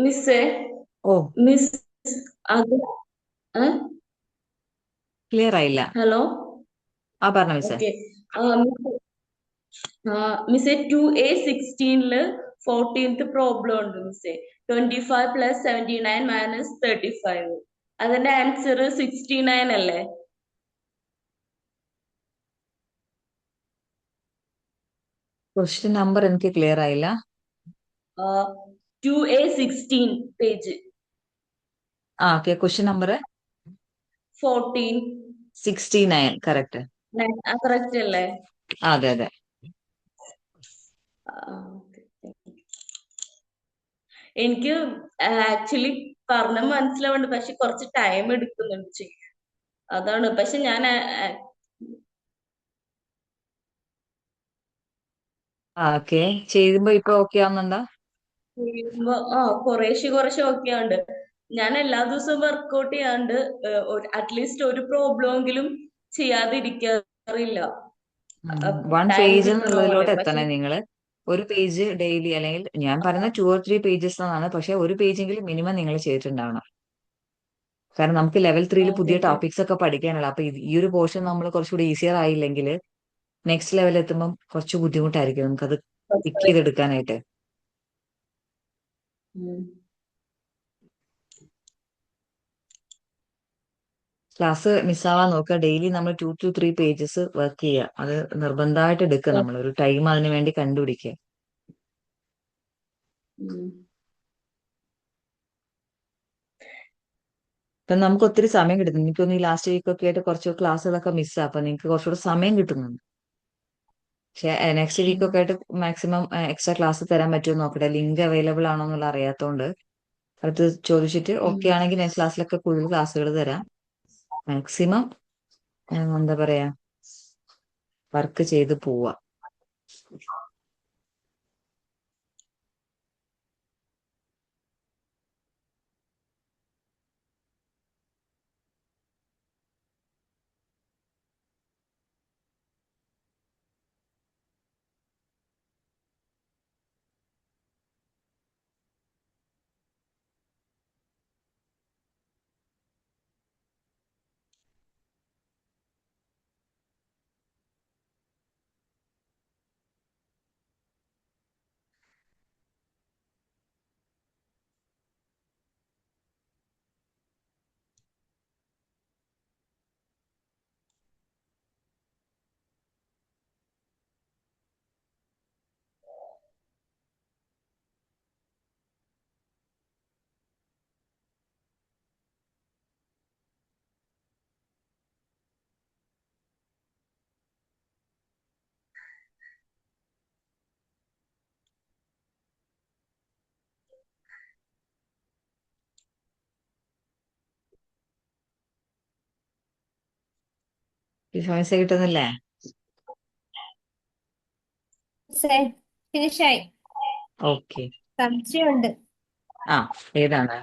മിസ്സേ ഓ മിസ് അത് ക്ലിയർ ആയില്ല. ഹലോ ആ പറഞ്ഞ മിസ്സേ. ഓക്കെ മിസ്സേ 2A16 14th പ്രോബ്ലം ഉണ്ട് മിസ്സേ. 25 + 79 - 35. അതിന്റെ ആൻസർ 69 അല്ലേ? ക്വസ്റ്റ്യൻ നമ്പർ എനിക്ക് ക്ലിയർ ആയില്ല. 2A16 page okay. Question number 14. 69. Correct. Correct അല്ലേ? അതെ അതെ. ആ, okay. എനിക്ക് ആക്ച്വലി പറഞ്ഞ മനസ്സിലാവുന്നുണ്ട്, പക്ഷെ കുറച്ച് ടൈം എടുക്കുന്നുണ്ട് ചെയ്യാൻ. അതാണ്. പക്ഷെ ഞാൻ ഓക്കെ, ചെയ്യുമ്പോ ഇപ്പൊ ഓക്കെ ആവുന്നുണ്ടോ? ചെയ്യുമ്പോ കുറേശ്ശെ ഓക്കെ ഉണ്ട്. ഞാൻ എല്ലാ ദിവസവും വർക്ക്ഔട്ട് ചെയ്യാണ്ട് അറ്റ്ലീസ്റ്റ് ഒരു പ്രോബ്ലം എങ്കിലും ചെയ്യാതിരിക്കാറില്ല. വൺ ടൈം പേജ് കിട്ടണ പോലെ. എന്നുള്ളതിലോട്ട് പക്ഷെ എത്തണേ നിങ്ങള്. ഒരു പേജ് ഡെയിലി, അല്ലെങ്കിൽ ഞാൻ പറയുന്ന 2 or 3 pages എന്നാണ്, പക്ഷെ ഒരു പേജെങ്കിലും മിനിമം നിങ്ങൾ ചെയ്തിട്ടുണ്ടാവണം. കാരണം നമുക്ക് ലെവൽ 3 ഓക്കെ പുതിയ ഓക്കെ. ടോപ്പിക്സ് ഒക്കെ പഠിക്കാനുള്ള, അപ്പൊ ഈ ഒരു പോർഷൻ നമ്മൾ കുറച്ചുകൂടി ഈസിയർ ആയില്ലെങ്കിൽ നെക്സ്റ്റ് ലെവൽ എത്തുമ്പോൾ കുറച്ച് ബുദ്ധിമുട്ടായിരിക്കും നമുക്കത് പിക്ക് ചെയ്തെടുക്കാനായിട്ട്. ക്ലാസ് മിസ്സാവാൻ നോക്കുക. ഡെയിലി നമ്മൾ 2 to 3 pages വർക്ക് ചെയ്യുക. അത് നിർബന്ധമായിട്ട് എടുക്കുക. നമ്മൾ ഒരു ടൈം അതിന് വേണ്ടി കണ്ടുപിടിക്കുക. ഇപ്പൊ നമുക്ക് ഒത്തിരി സമയം കിട്ടുന്നു. എനിക്കൊന്ന് ഈ ലാസ്റ്റ് വീക്ക് ഒക്കെ ആയിട്ട് കുറച്ച് ക്ലാസ്സുകളൊക്കെ മിസ്സാ. അപ്പൊ നിങ്ങൾക്ക് കുറച്ചുകൂടെ സമയം കിട്ടുന്നുണ്ട്. പക്ഷെ നെക്സ്റ്റ് വീക്ക് ഒക്കെ ആയിട്ട് മാക്സിമം എക്സ്ട്രാ ക്ലാസ് തരാൻ പറ്റുമോ നോക്കട്ടെ. ലിങ്ക് അവൈലബിൾ ആണോ എന്നുള്ള അറിയാത്തതുകൊണ്ട് അടുത്ത് ചോദിച്ചിട്ട് ഓക്കെ ആണെങ്കിൽ നെക്സ്റ്റ് ക്ലാസ്സിലൊക്കെ കൂടുതൽ ക്ലാസ്സുകൾ തരാം. മാക്സിമം എന്താ പറയാ, വർക്ക് ചെയ്ത് പോവാ. സമയം കിട്ടുന്നില്ലേ? ഫിനിഷായി. ഓക്കെ. സംശയമുണ്ട്. ആ, ഏതാണ്?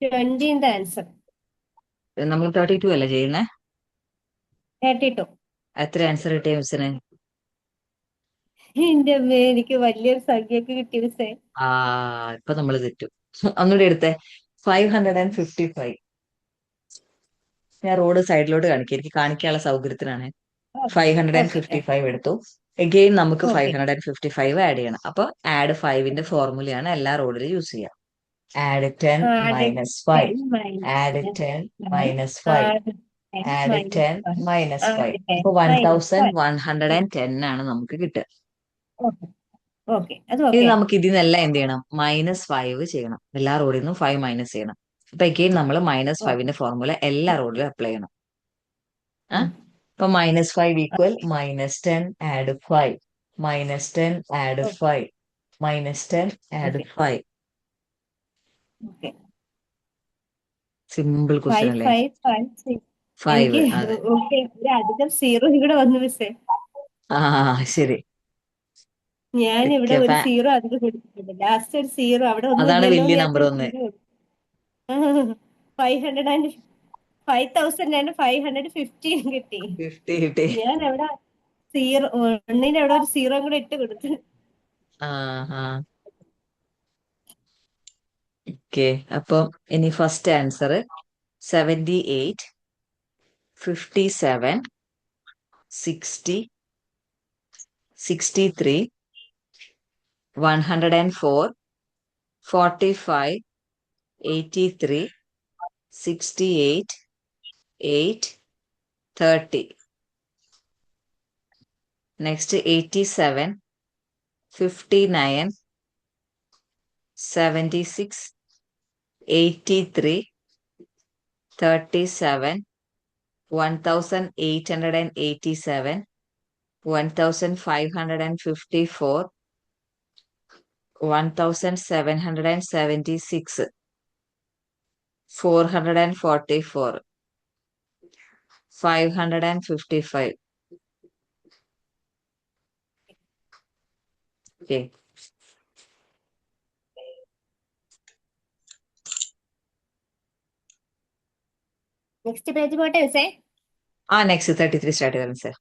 20 ആൻസർ. നമ്മൾ 32 അല്ലേ ചെയ്യുന്നേ? 32. എത്ര ആൻസർ കിട്ടിയ മിസ്സിന്? എന്റെ അമ്മേ, എനിക്ക് വലിയൊരു സംഖ്യയൊക്കെ കിട്ടി മിസ്സേ. ആ, ഇപ്പൊ നമ്മൾ തെറ്റും. ഒന്നുകൂടി എടുത്തേ. 555. ഞാൻ റോഡ് സൈഡിലോട്ട് കാണിക്കാം, എനിക്ക് കാണിക്കാനുള്ള സൗകര്യത്തിനാണ്. ഓക്കെ 555 എടുത്തു. എഗെയിൻ നമുക്ക് ഓക്കെ 555 ആഡ് ചെയ്യണം. അപ്പൊ ആഡ് 5ന്റെ ഫോർമുലയാണ് എല്ലാ റോഡിലും യൂസ് ചെയ്യുക. Add 10 minus 5, add 10 minus 5, add 10 minus 5. അപ്പൊ 1110 ആണ് നമുക്ക് കിട്ടുക. ഓക്കെ. അത് ഇനി ഓക്കെ. നമുക്ക് ഇതിൽ നിന്നെല്ലാം എന്ത് ചെയ്യണം? -5 ചെയ്യണം. എല്ലാ റോഡിൽ നിന്നും 5 മൈനസ് ചെയ്യണം. അപ്പൊ എഗെയിൻ നമ്മൾ -5ന്റെ ഫോർമുല എല്ലാ റോഡിലും അപ്ലൈ ചെയ്യണം. അപ്പൊ -5 equal -10 add 5, -10 add 5, -10 add 5. Okay. Simple question അല്ലേ? 5. എനിക്ക് അതെ. ഓക്കെ, ഒരു അധികം സീറോ ഇവിടെ വന്നു മിസ്സേ. ആ, ശരി. ഞാൻ ഇവിടെ ഒരു സീറോ അധികം കൊടുത്തിട്ടുണ്ട്. ലാസ്റ്റ് ഒരു സീറോ അവിടെ ഒന്നും അതാണ് ഇല്ലല്ലോ വലിയ എന്ന് നമ്പർ വിചാരിച്ചു. ഒന്ന്. 5,515 കിട്ടി. 50 കിട്ടി. ഞാൻ അവിടെ സീറോ ഒന്നിന് അവിടെ ഒരു സീറോ കൂടെ ഇട്ട് കൊടുത്തു. ആ, ഓക്കെ. അപ്പം ഇനി first answer 78, 57, 60, 63, 104, 45, 83, 68, 8, 30. Next 87, 59, 76, 83, 37, 1887, 1554, 1776, 444, 555. Okay. Next page പോട്ടെ മിസ്സേ. Next 33 start ചെയ്താൽ sir.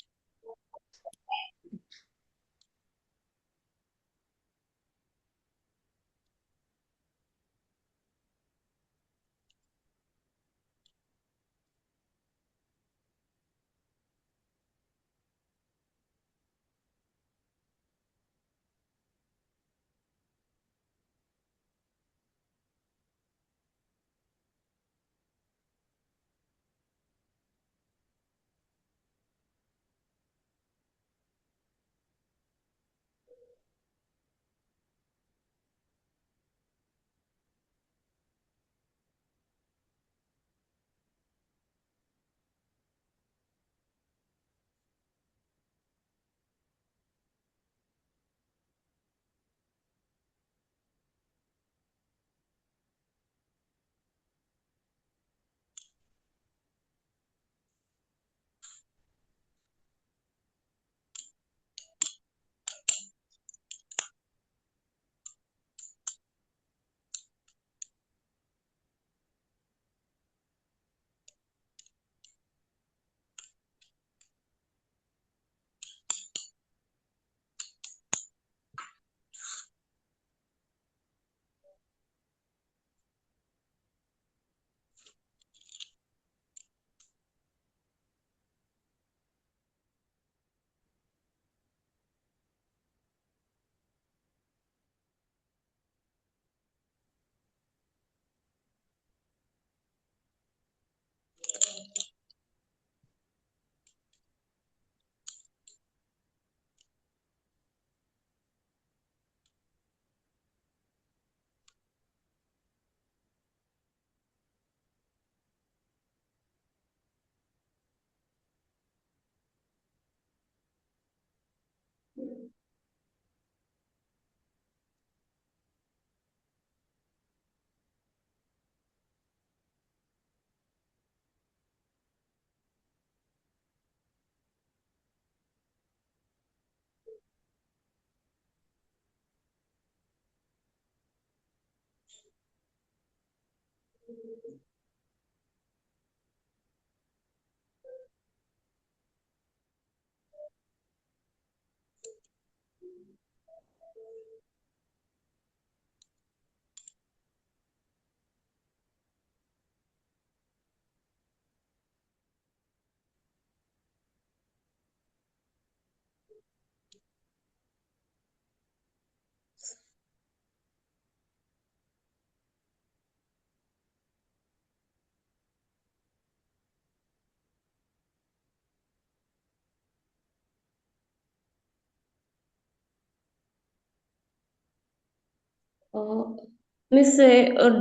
മിസ്സേ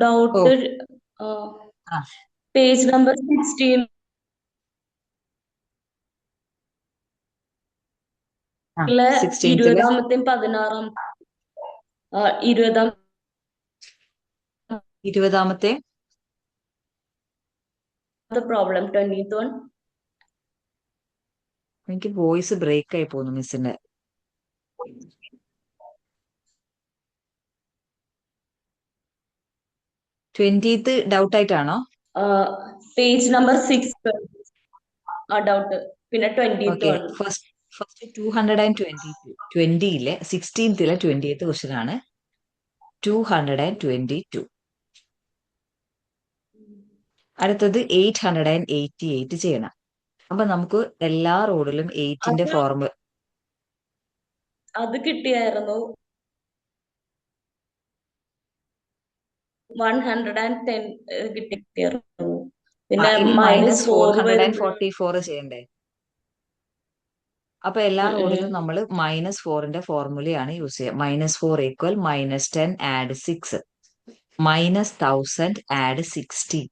ഡൗട്ട് ആ പേജ് നമ്പർ 16 ലെ 16th 20-ാമത്തെയും 20-ാമത്തെ 20ാമത്തെ പ്രോബ്ലം 20th one. എനിക്ക് വോയിസ് ബ്രേക്ക് ആയി പോകുന്നു മിസ്സിന്റെ. 20th ഡൗട്ട് ആയിട്ടാണോ? പേജ് നമ്പർ 6 ഡൗട്ട്, പിന്നെ 20th okay, one. First 222 20യിലെ 16th 20th question ആണ് 222. അടുത്തത് 888 ചെയ്യണം. അപ്പൊ നമുക്ക് എല്ലാ റോഡിലും 8ന്റെ ഫോർമുല അത് കിട്ടിയായിരുന്നു. 110 കിട്ടിയായിരുന്നു. പിന്നെ മൈനസ് -4 വരുമ്പോൾ 444 ചെയ്യണ്ടേ? അപ്പൊ എല്ലാ റോഡിലും നമ്മൾ -4ന്റെ ഫോർമുലയാണ് യൂസ് ചെയ്യുക. -4 equal -10 add 6 -1000 add 60.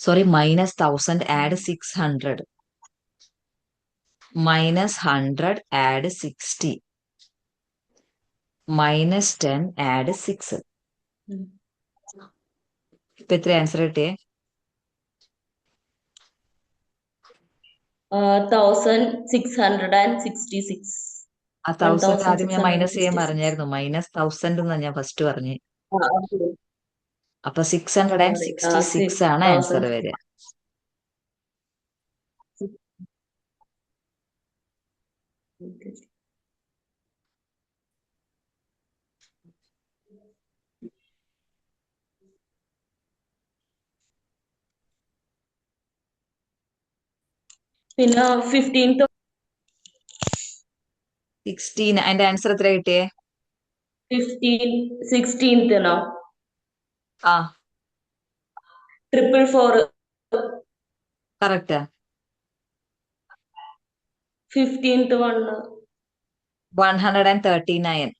Sorry, -1000 add 600 -100 add 60 -10 add 6. ഇപ്പൊ എത്ര ആൻസർ കിട്ടിയേ? 1666. ആ 1000 ആദ്യം ഞാൻ മൈനസ് ചെയ്യാൻ 1666. പറഞ്ഞായിരുന്നു. -1000 എന്നാ ഞാൻ ഫസ്റ്റ് പറഞ്ഞു. ആ, okay. അപ്പൊ Sorry. 666 ആണ് ആൻസർ 6000. വരിക. Okay. പിന്നെ 15th 16 അതിന്റെ ആൻസർ എത്ര കിട്ടിയേ? 16th ആ 444. കറക്റ്റ്. 15th 139.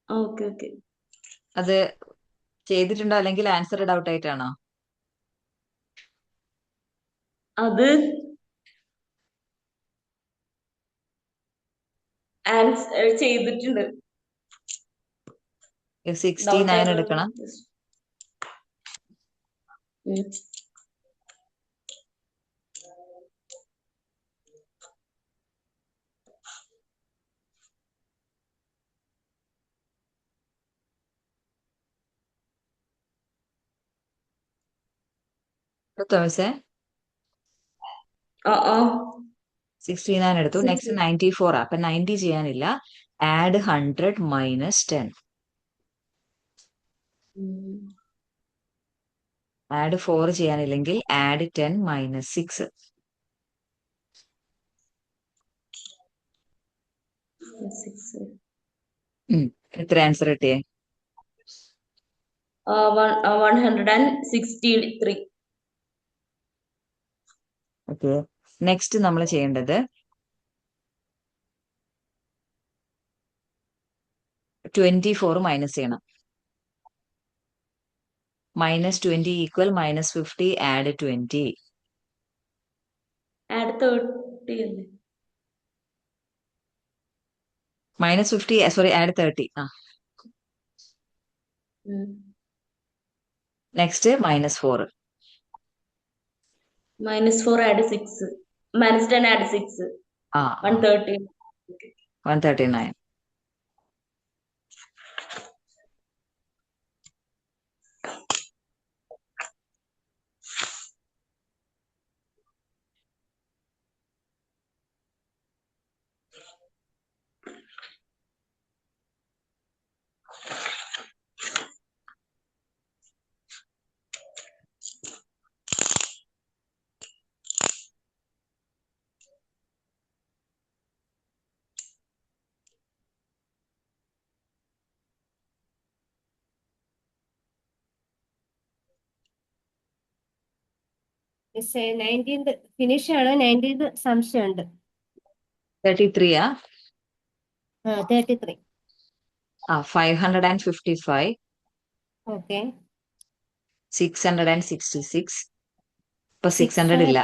ഓക്കെ. അത് ചെയ്തിട്ടുണ്ടോ അല്ലെങ്കിൽ ആൻസർ ഡൗട്ട് ആയിട്ടാണോ? അത് ആൻസർ ചെയ്തിട്ടുണ്ട്. 69 എടുക്കണം. ഉം. തോമസേ ആ 69 എടുത്തു. നെക്സ്റ്റ് 94 അപ്പൊ 90 ചെയ്യാനില്ല. ആഡ് 100 -10. ആഡ് 4 ചെയ്യാനില്ലെങ്കിൽ ആഡ് 10 -6. എത്ര ആൻസർ കിട്ടിയേ? 163. ഓക്കെ. നെക്സ്റ്റ് നമ്മൾ ചെയ്യേണ്ടത് 24 മൈനസ് ചെയ്യണം. -20 ഈക്വൽ -50 ആഡ് 20. ആഡ് 30 അല്ലേ? -50 sorry add 30. Next -4. -4 add 6. -10 add 6. 130. 139. മിസ്സേ 19th ഫിനിഷ് ആണ്. 19th സംശയമുണ്ട്. 33 33. 555. ഓക്കെ. 666. ഇപ്പൊ 600 ഇല്ല.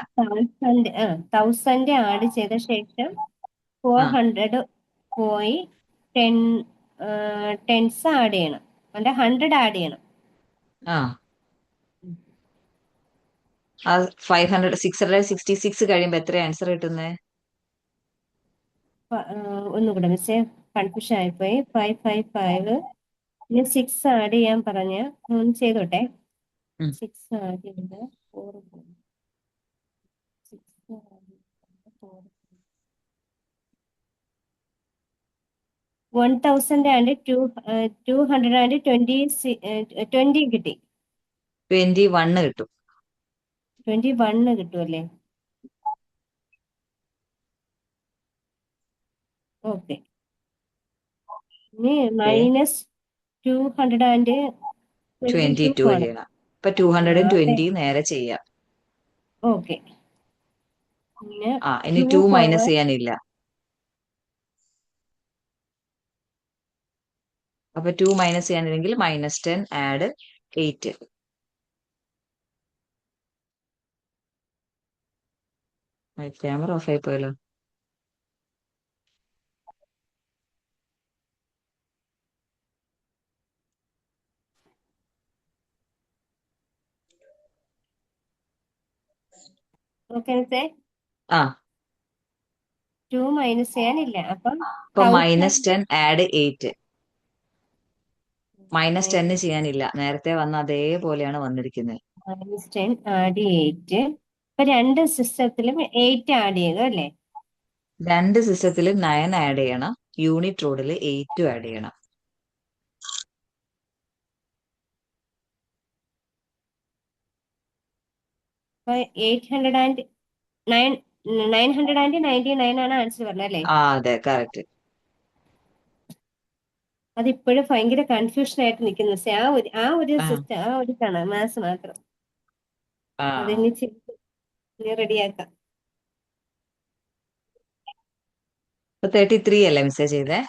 1000 ആഡ് ചെയ്ത ശേഷം 400 പോയി 10s ആഡ് ചെയ്യണം. അല്ല 100 ആഡ് ചെയ്യണം. ആ 666 കഴിയുമ്പോ എത്ര ആൻസർ കിട്ടുന്നത്? ഒന്നുകൂടെ മിസ്സേ കൺഫ്യൂഷൻ ആയിപ്പോയി. 555 ഇനി 6 ആഡ് ചെയ്യാൻ പറഞ്ഞ ഒന്ന് ചെയ്തോട്ടെ. 6 ആഡ് ചെയ്ത് 4 1000 ആൻഡ് 220 കിട്ടി. 21 കിട്ടും. 21 കിട്ടുമല്ലേ? ഓക്കെ. ഇനി -222 ആണ്. ചെയ്യണം. ഇപ്പൊ 220 നേരെ ചെയ്യാം. ഓക്കെ. പിന്നെ ഇനി 2 മൈനസ് ചെയ്യാനില്ല. അപ്പൊ 2 മൈനസ് ചെയ്യാനില്ലെങ്കിൽ -10 ആഡ് 8. ക്യാമറ ഓഫ് ആയി പോയല്ലോ. ഓക്കെ മിസ്സേ, ആ 2 മൈനസ് ചെയ്യാനില്ല. അപ്പം ഇപ്പൊ 1000 -10 ആഡ് 8. -10 ചെയ്യാനില്ല, നേരത്തെ വന്ന അതേപോലെയാണ് വന്നിരിക്കുന്നത്. -10 ആഡ് 8. ഇപ്പൊ രണ്ട് സിസ്റ്റത്തിലും 8 ആഡ് ചെയ്തു അല്ലേ? രണ്ട് സിസ്റ്റത്തിൽ 9 ആഡ് ചെയ്യണം, യൂണിറ്റ് റോഡിൽ 8 ആഡ് ചെയ്യണം. അപ്പൊ 999 ആണ് ആൻസർ പറഞ്ഞത് അല്ലേ? ആ അതെ, കറക്റ്റ്. അതിപ്പോഴും ഭയങ്കര കൺഫ്യൂഷൻ ആയിട്ട് നിൽക്കുന്നു മിസ്സേ. ആ ഒരു ആ സിസ്റ്റം, ആ ഒരു മാത്സ് മാത്രം ആ അതിന് റെഡിയാക്കാം. 33 അല്ലേ മിസ്സേ ചെയ്തേ?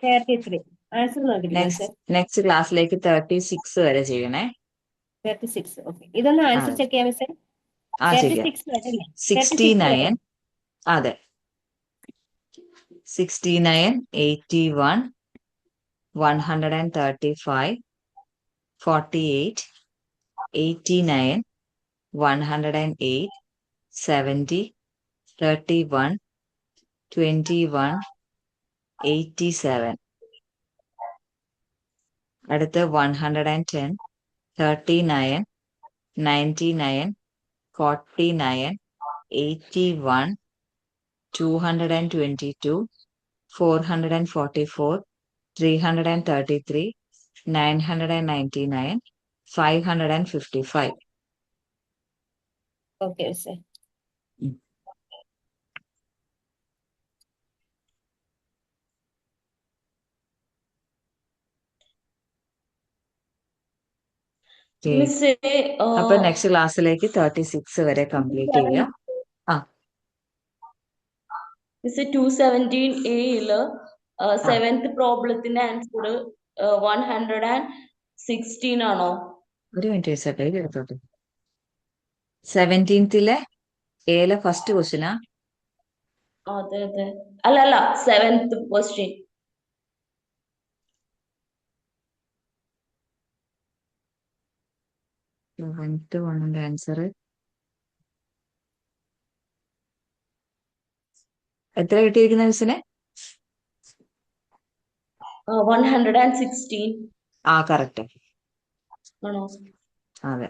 33 ആൻസർ നോക്കിയിട്ടില്ല മിസ്സേ. നെക്സ്റ്റ് ക്ലാസ്സിലേക്ക് 36 വരെ ചെയ്യണേ. 36. ഓക്കെ, ഇതൊന്ന് ആൻസർ അതെ, ചെക്ക് ചെയ്യാം മിസ്സേ. ആ ചെയ്യാം. 36 വരല്ലേ? 36 69, വരല്ലേ? അതെ, 69, 81, 135, 48, 89, 108, 70, 31, 21, 87. അടുത്ത് 110, 39, 99, 49, 81, 222, 444, 333, 999, 555. ഓക്കെ മിസ്സേ. ഉം. Okay. മിസ്സേ അപ്പൊ നെക്സ്റ്റ് ക്ലാസ്സിലേക്ക് 36 വരെ കംപ്ലീറ്റ് ചെയ്യുക. ആ മിസ്സേ 217A സെവൻത് പ്രോബ്ലത്തിന്റെ ആൻസർ 116 ആണോ? ഒരു മിനിറ്റ് സെക്കൻഡ് എടുത്തോട്ടെ. 17th എയിലെ ഫസ്റ്റ് ക്വസ്റ്റിനാ? അതെ അതെ, അല്ല സെവൻത് ക്വസ്റ്റ്യൻ. 7th വണ്ണിന്റെ ആൻസർ എത്ര കിട്ടിയിരിക്കുന്ന മിസ്സിന്? 116 ആ കറക്റ്റ്, ആണോ? അതെ.